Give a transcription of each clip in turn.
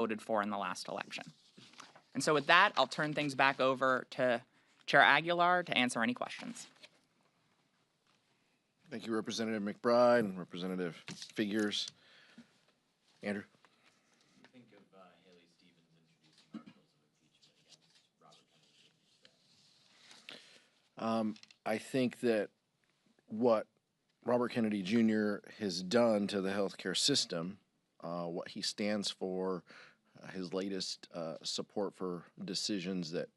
voted for in the last election. And so with that, I'll turn things back over to Chair Aguilar to answer any questions. Thank you, Representative McBride and Representative Figures. Andrew? What do you think of Haley Stevens introducing articles of impeachment against Robert Kennedy today? I think that what Robert Kennedy Jr. has done to the healthcare system, what he stands for, his latest support for decisions that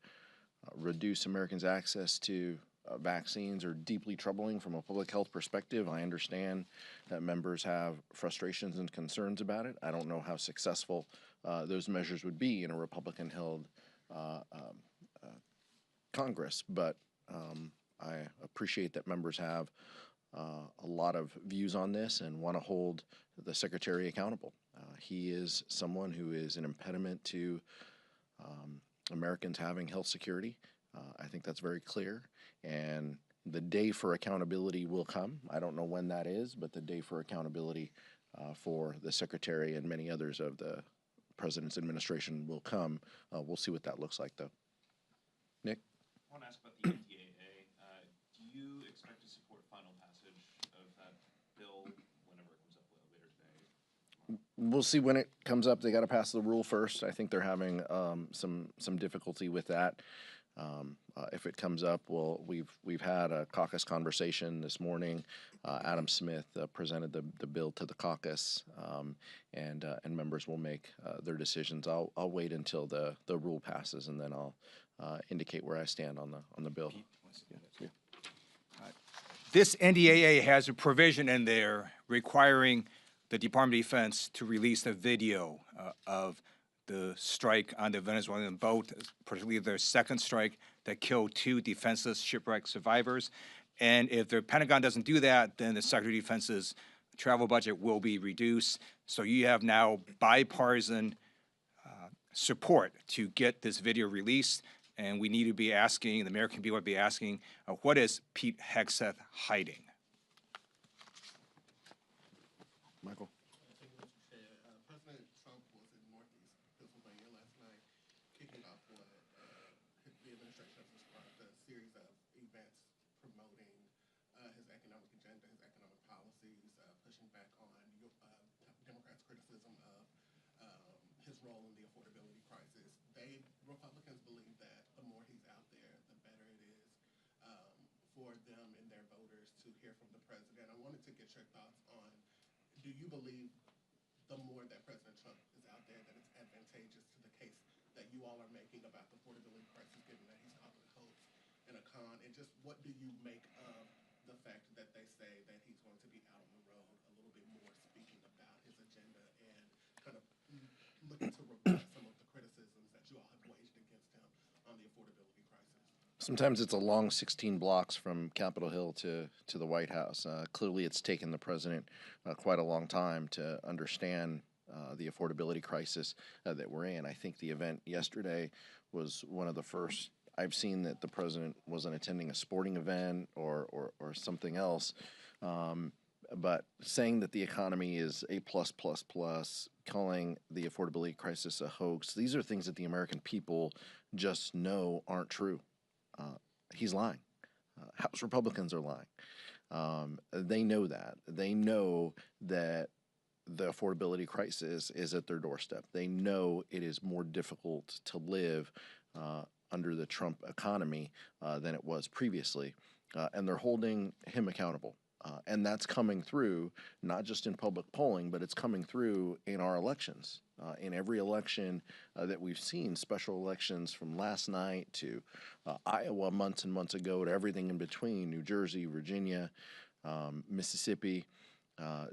reduce Americans' access to vaccines are deeply troubling from a public health perspective. I understand that members have frustrations and concerns about it. I don't know how successful those measures would be in a Republican-held Congress, but I appreciate that members have a lot of views on this and want to hold the Secretary accountable. He is someone who is an impediment to Americans having health security. I think that's very clear, and the day for accountability will come. I don't know when that is, but the day for accountability for the Secretary and many others of the President's administration will come. We'll see what that looks like, though. Nick? I want to ask about the NDAA. Do you expect to support final passage of that bill whenever it comes up later today? We'll see when it comes up. They got to pass the rule first. I think they're having some difficulty with that. If it comes up, well, we've had a caucus conversation this morning. Adam Smith presented the bill to the caucus, and members will make their decisions. I'll wait until the rule passes, and then I'll indicate where I stand on the bill. Yeah. This NDAA has a provision in there requiring the Department of Defense to release a video of the strike on the Venezuelan boat, particularly their second strike that killed 2 defenseless shipwreck survivors. And if the Pentagon doesn't do that, then the Secretary of Defense's travel budget will be reduced. So you have now bipartisan support to get this video released. And we need to be asking, the American people would be asking, what is Pete Hegseth hiding? Michael? President Trump was in Northeast Pennsylvania last night, kicking off what the administration has described as a series of events promoting his economic agenda, his economic policies, pushing back on Democrats' criticism of his role in the affordability crisis. Republicans believe that the more he's out there, the better it is for them and their voters to hear from the president. I wanted to get your thoughts on, do you believe the more that President Trump is out there, that it's advantageous to the case that you all are making about the affordability crisis, given that he's called it a hoax and a con? And just what do you make of the fact that they say that he's going to be out on the road a little bit more, speaking about his agenda and kind of looking to rebut some of the criticisms that you all have waged against him on the affordability crisis? Sometimes it's a long 16 blocks from Capitol Hill to the White House. Clearly, it's taken the president quite a long time to understand the affordability crisis that we're in. I think the event yesterday was one of the first I've seen that the president wasn't attending a sporting event or something else. But saying that the economy is A+++, calling the affordability crisis a hoax, these are things that the American people just know aren't true. He's lying. House Republicans are lying. They know that. They know that the affordability crisis is at their doorstep. They know it is more difficult to live under the Trump economy than it was previously. And they're holding him accountable. And that's coming through not just in public polling, but it's coming through in our elections. In every election that we've seen, special elections from last night to Iowa months and months ago to everything in between, New Jersey, Virginia, Mississippi,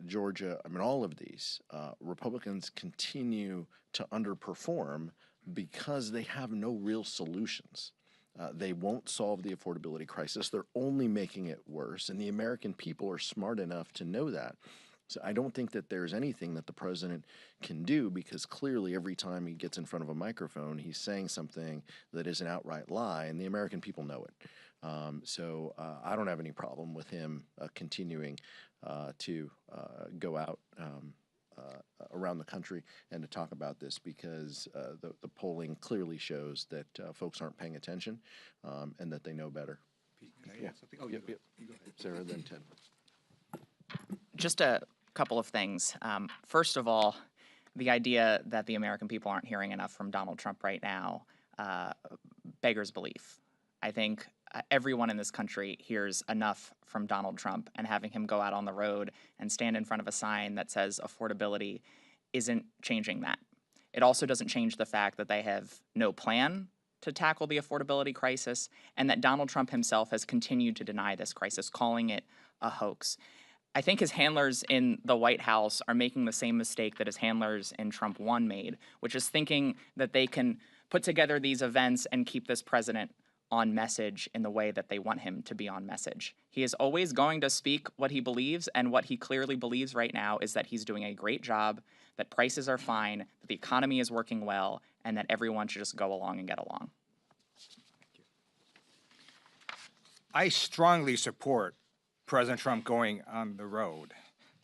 Georgia, I mean, all of these, Republicans continue to underperform because they have no real solutions. They won't solve the affordability crisis. They're only making it worse, and the American people are smart enough to know that. So I don't think that there's anything that the president can do, because clearly every time he gets in front of a microphone, he's saying something that is an outright lie, and the American people know it. So I don't have any problem with him continuing to go out around the country and to talk about this because the polling clearly shows that folks aren't paying attention and that they know better. Can I add something? Oh, Yep, you yep. go ahead. Sarah, then Ted. Just a couple of things. First of all, the idea that the American people aren't hearing enough from Donald Trump right now beggars belief. I think everyone in this country hears enough from Donald Trump, and having him go out on the road and stand in front of a sign that says affordability isn't changing that. It also doesn't change the fact that they have no plan to tackle the affordability crisis, and that Donald Trump himself has continued to deny this crisis, calling it a hoax. I think his handlers in the White House are making the same mistake that his handlers in Trump 1 made, which is thinking that they can put together these events and keep this president on message in the way that they want him to be on message. He is always going to speak what he believes, and what he clearly believes right now is that he's doing a great job, that prices are fine, that the economy is working well, and that everyone should just go along and get along. I strongly support President Trump going on the road.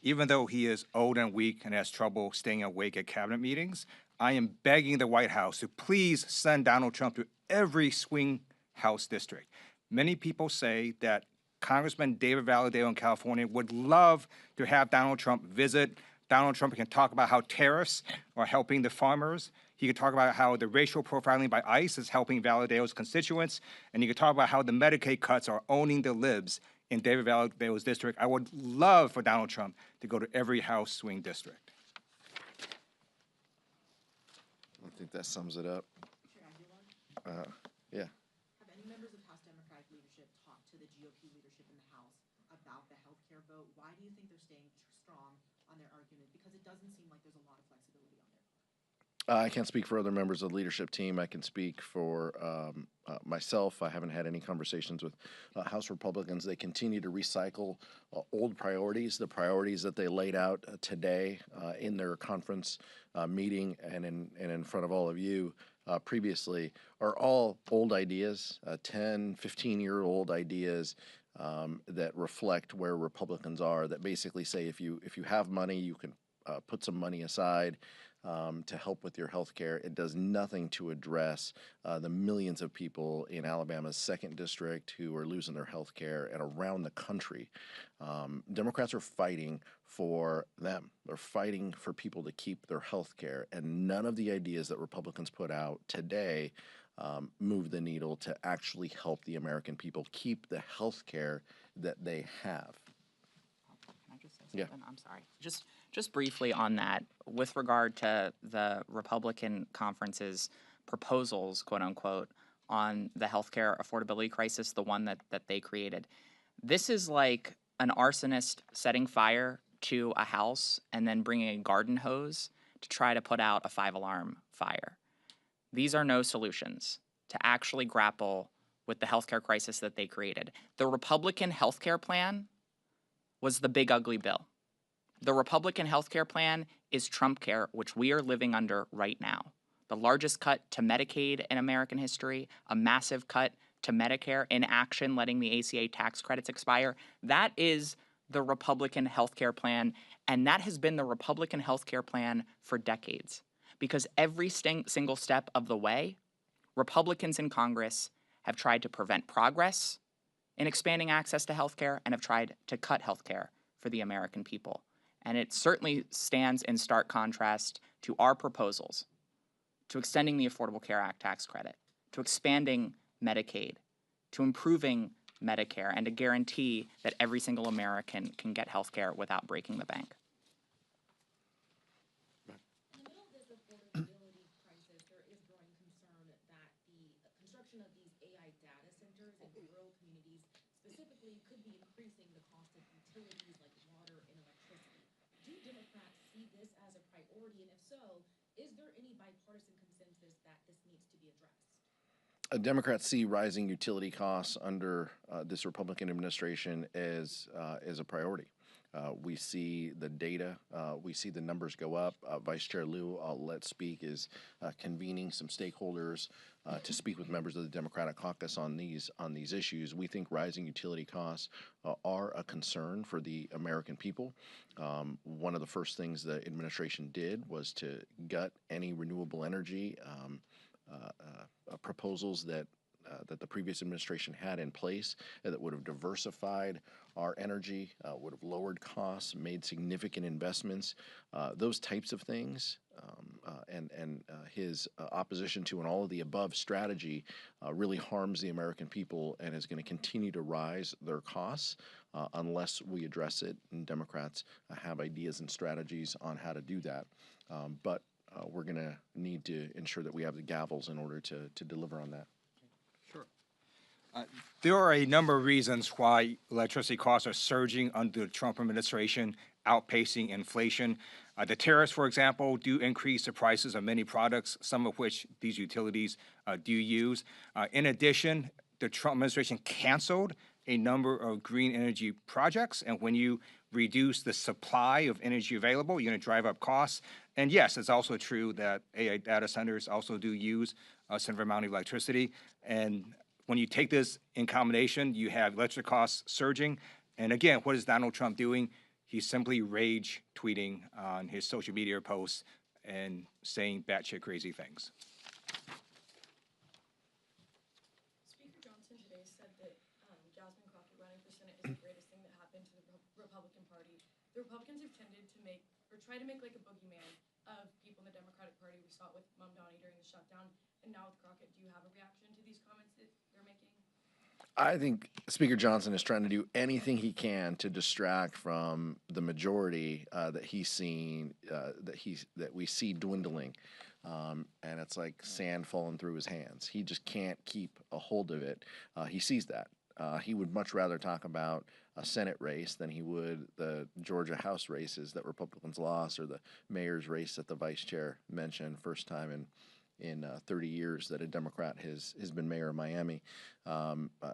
Even though he is old and weak and has trouble staying awake at cabinet meetings, I am begging the White House to please send Donald Trump to every swing House district. Many people say that Congressman David Valadao in California would love to have Donald Trump visit. Donald Trump can talk about how tariffs are helping the farmers. He could talk about how the racial profiling by ICE is helping Valadao's constituents. And he could talk about how the Medicaid cuts are owning the libs in David Valadao's district. I would love for Donald Trump to go to every House swing district. I think that sums it up. Yeah. Have any members of House Democratic leadership talked to the GOP leadership in the House about the health care vote? Why do you think they're staying strong on their argument? Because it doesn't seem like there's a lot of flexibility on their part. I can't speak for other members of the leadership team. I can speak for myself. I haven't had any conversations with House Republicans. They continue to recycle old priorities, the priorities that they laid out today in their conference meeting and in front of all of you previously are all old ideas, 10, 15-year-old ideas that reflect where Republicans are, that basically say if you have money, you can put some money aside to help with your health care. It does nothing to address the millions of people in Alabama's 2nd District who are losing their health care and around the country. Democrats are fighting for them. They're fighting for people to keep their health care, and none of the ideas that Republicans put out today move the needle to actually help the American people keep the health care that they have. Can I just say something? I'm sorry. Just briefly on that, with regard to the Republican conference's proposals, quote unquote, on the healthcare affordability crisis, the one that they created. This is like an arsonist setting fire to a house and then bringing a garden hose to try to put out a 5-alarm fire. These are no solutions to actually grapple with the healthcare crisis that they created. The Republican healthcare plan was the big ugly bill. The Republican healthcare plan is Trump Care, which we are living under right now. The largest cut to Medicaid in American history, a massive cut to Medicare, in action, letting the ACA tax credits expire. That is the Republican healthcare plan, and that has been the Republican healthcare plan for decades. Because every single step of the way, Republicans in Congress have tried to prevent progress in expanding access to healthcare and have tried to cut healthcare for the American people. And it certainly stands in stark contrast to our proposals, to extending the Affordable Care Act tax credit, to expanding Medicaid, to improving Medicare, and to guarantee that every single American can get health care without breaking the bank. In the middle of this affordability crisis, there is growing concern that the construction of these AI data centers in rural communities specifically could be increasing the cost of utilities like water and electricity. Do Democrats see this as a priority? And if so, is there any bipartisan consensus that this needs to be addressed? Democrats see rising utility costs under this Republican administration as a priority. We see the data. We see the numbers go up. Vice Chair Lieu, I'll let speak, is convening some stakeholders to speak with members of the Democratic caucus on these issues. We think rising utility costs are a concern for the American people. One of the first things the administration did was to gut any renewable energy proposals that the previous administration had in place that would have diversified our energy, would have lowered costs, made significant investments. Those types of things, and his opposition to an all of the above strategy really harms the American people and is going to continue to rise their costs unless we address it. And Democrats have ideas and strategies on how to do that. But we're going to need to ensure that we have the gavels in order to deliver on that. There are a number of reasons why electricity costs are surging under the Trump administration, outpacing inflation. The tariffs, for example, do increase the prices of many products, some of which these utilities do use. In addition, the Trump administration canceled a number of green energy projects, and when you reduce the supply of energy available, you're going to drive up costs. And yes, it's also true that AI data centers also do use a significant amount of electricity. And when you take this in combination, you have electric costs surging. And again, what is Donald Trump doing? He's simply rage tweeting on his social media posts and saying batshit crazy things. Speaker Johnson today said that Jasmine Crockett running for Senate is the greatest thing that happened to the Republican Party. The Republicans have tended to make, or try to make like a boogeyman of people in the Democratic Party. We saw it with Mamdani during the shutdown, and now with Crockett. Do you have a reaction to these comments that they're making? I think Speaker Johnson is trying to do anything he can to distract from the majority that he's seen, that we see dwindling, and it's like sand falling through his hands. He just can't keep a hold of it. He sees that. He would much rather talk about a Senate race than he would the Georgia House races that Republicans lost, or the mayor's race that the vice chair mentioned, first time in 30 years that a Democrat has been mayor of Miami.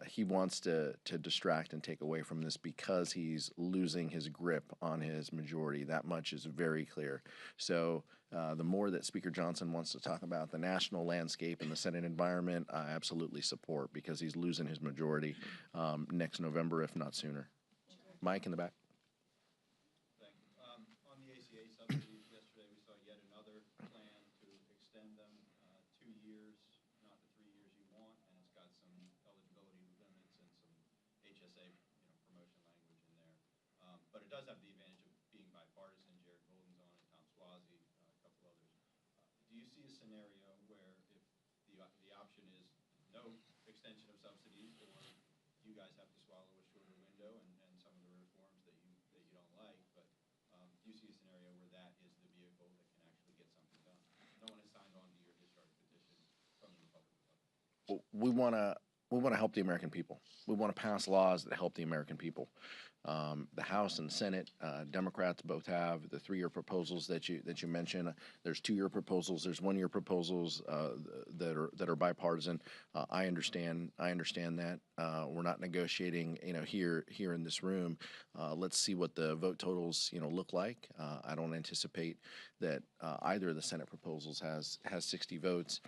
He wants to distract and take away from this because he's losing his grip on his majority. That much is very clear. So the more that Speaker Johnson wants to talk about the national landscape and the Senate environment, I absolutely support, because he's losing his majority next November, if not sooner. Mike in the back. Thank you. On the ACA subsidies, yesterday we saw yet another plan to extend them 2 years, not the 3 years you want, and it's got some eligibility limits and some HSA promotion language in there. But it does have the advantage of being bipartisan. Jared Golden's on it, Tom Suozzi, a couple others. Do you see a scenario where if the option is no extension of subsidies, or you guys have to swallow a shorter window and some of the reforms that you don't like, but do you see a scenario where that is the vehicle that can actually get something done? No one has signed on to your discharge petition from the Republican Party. We want to help the American people. We want to pass laws that help the American people. The House and Senate, Democrats both have the 3-year proposals that you mentioned. There's 2-year proposals. There's 1-year proposals that are bipartisan. I understand that. We're not negotiating, here in this room. Let's see what the vote totals, look like. I don't anticipate that either of the Senate proposals has 60 votes.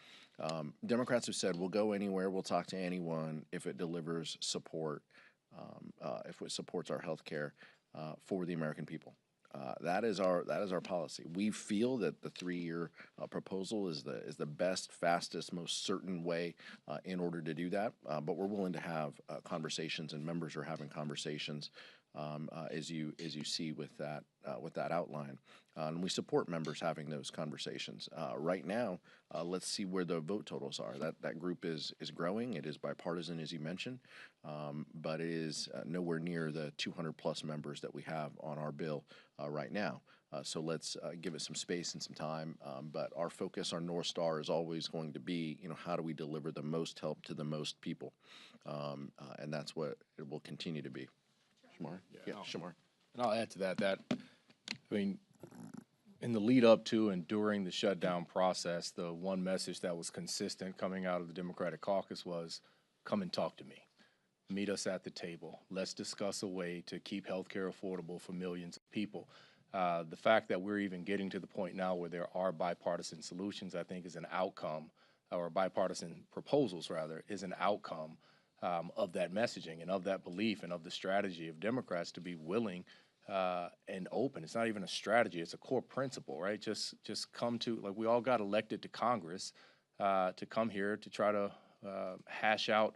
Democrats have said we'll go anywhere, we'll talk to anyone if it delivers support. If it supports our health care for the American people. That is our policy. We feel that the 3-year proposal is the best, fastest, most certain way in order to do that. But we're willing to have conversations, and members are having conversations as you see with that outline. And we support members having those conversations. Right now, let's see where the vote totals are. That group is growing. It is bipartisan, as you mentioned, but it is nowhere near the 200+ members that we have on our bill right now. So let's give it some space and some time. But our focus, our North Star, is always going to be, how do we deliver the most help to the most people? And that's what it will continue to be. Shamar? Yeah, Shamar. And I'll add to that, in the lead up to and during the shutdown process, the one message that was consistent coming out of the Democratic caucus was, come and talk to me. meet us at the table. Let's discuss a way to keep healthcare affordable for millions of people. The fact that we're even getting to the point now where there are bipartisan solutions, I think, is an outcome, or bipartisan proposals, rather, is an outcome of that messaging and of that belief and of the strategy of Democrats to be willing and open. It's not even a strategy, it's a core principle, right? Just come to, like, we all got elected to Congress to come here to try to hash out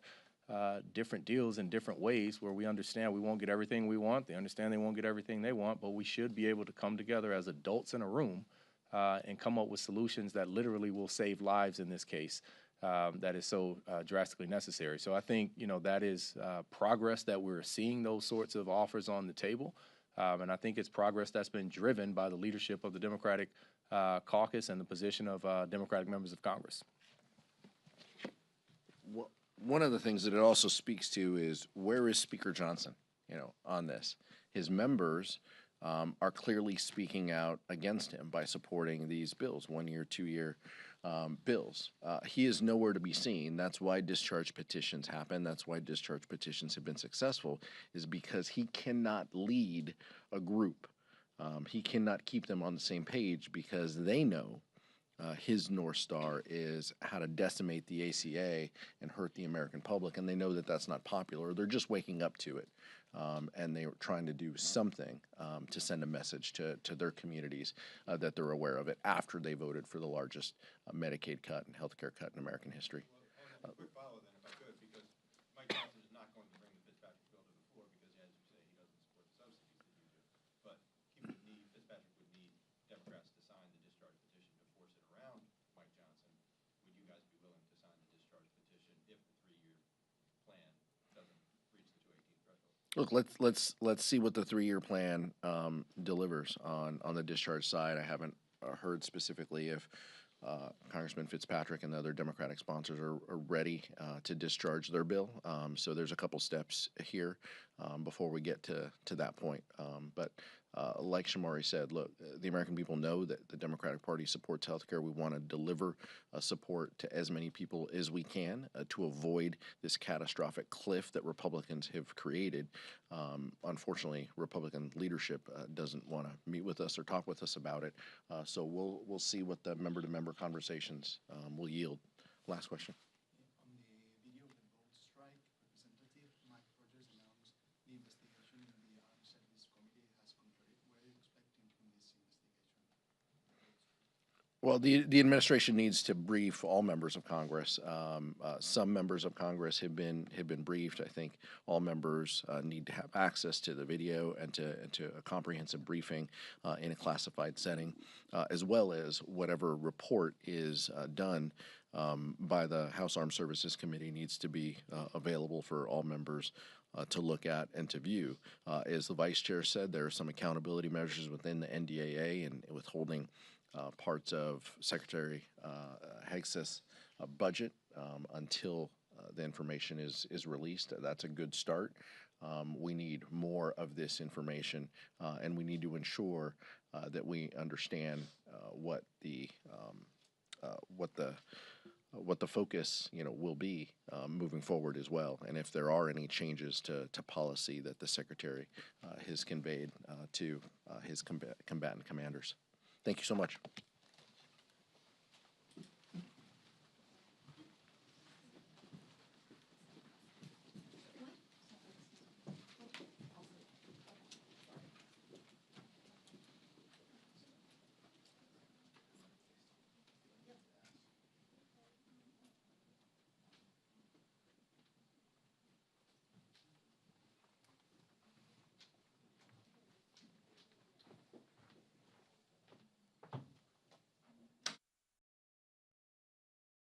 different deals in different ways where we understand we won't get everything we want. They understand they won't get everything they want, but we should be able to come together as adults in a room and come up with solutions that literally will save lives in this case. That is so drastically necessary. So I think, that is progress that we're seeing those sorts of offers on the table. And I think it's progress that's been driven by the leadership of the Democratic caucus and the position of Democratic members of Congress. One of the things that it also speaks to is, where is Speaker Johnson, on this? His members are clearly speaking out against him by supporting these bills, 1 year, 2 year bills. He is nowhere to be seen. That's why discharge petitions happen. That's why discharge petitions have been successful, is because he cannot lead a group. He cannot keep them on the same page because they know his North Star is how to decimate the ACA and hurt the American public, and they know that that's not popular. They're just waking up to it, and they're trying to do something to send a message to their communities that they're aware of it after they voted for the largest Medicaid cut and health care cut in American history. Well, a quick follow then, if I could, because Mike Johnson is not going to bring the Fitzpatrick bill to the floor because, as you say, he doesn't support the subsidies that you do. But Fitzpatrick would need Democrats to sign the discharge petition to force it around Mike Johnson. Would you guys be willing to sign the discharge petition if the 3-year plan doesn't reach the 218 threshold? Look, let's see what the 3-year plan delivers on the discharge side. I haven't heard specifically if Congressman Fitzpatrick and the other Democratic sponsors are ready to discharge their bill. So there's a couple steps here before we get to that point. But like Shamari said, look, the American people know that the Democratic Party supports healthcare. We want to deliver support to as many people as we can to avoid this catastrophic cliff that Republicans have created. Unfortunately, Republican leadership doesn't want to meet with us or talk with us about it. So we'll see what the member-to-member conversations will yield. Last question. On the video of the boat strike, Representative Mike Rogers announced the investigation in the Armed Services Committee has concluded. What are you expecting from this investigation? Well, the administration needs to brief all members of Congress. Some members of Congress have been briefed. I think all members need to have access to the video and to a comprehensive briefing in a classified setting, as well as whatever report is done by the House Armed Services Committee needs to be available for all members to look at and to view. As the Vice Chair said, there are some accountability measures within the NDAA and withholding parts of Secretary Hegseth's budget until the information is released. That's a good start. We need more of this information, and we need to ensure that we understand what the focus will be moving forward as well, and if there are any changes to policy that the Secretary has conveyed to his combatant commanders. Thank you so much.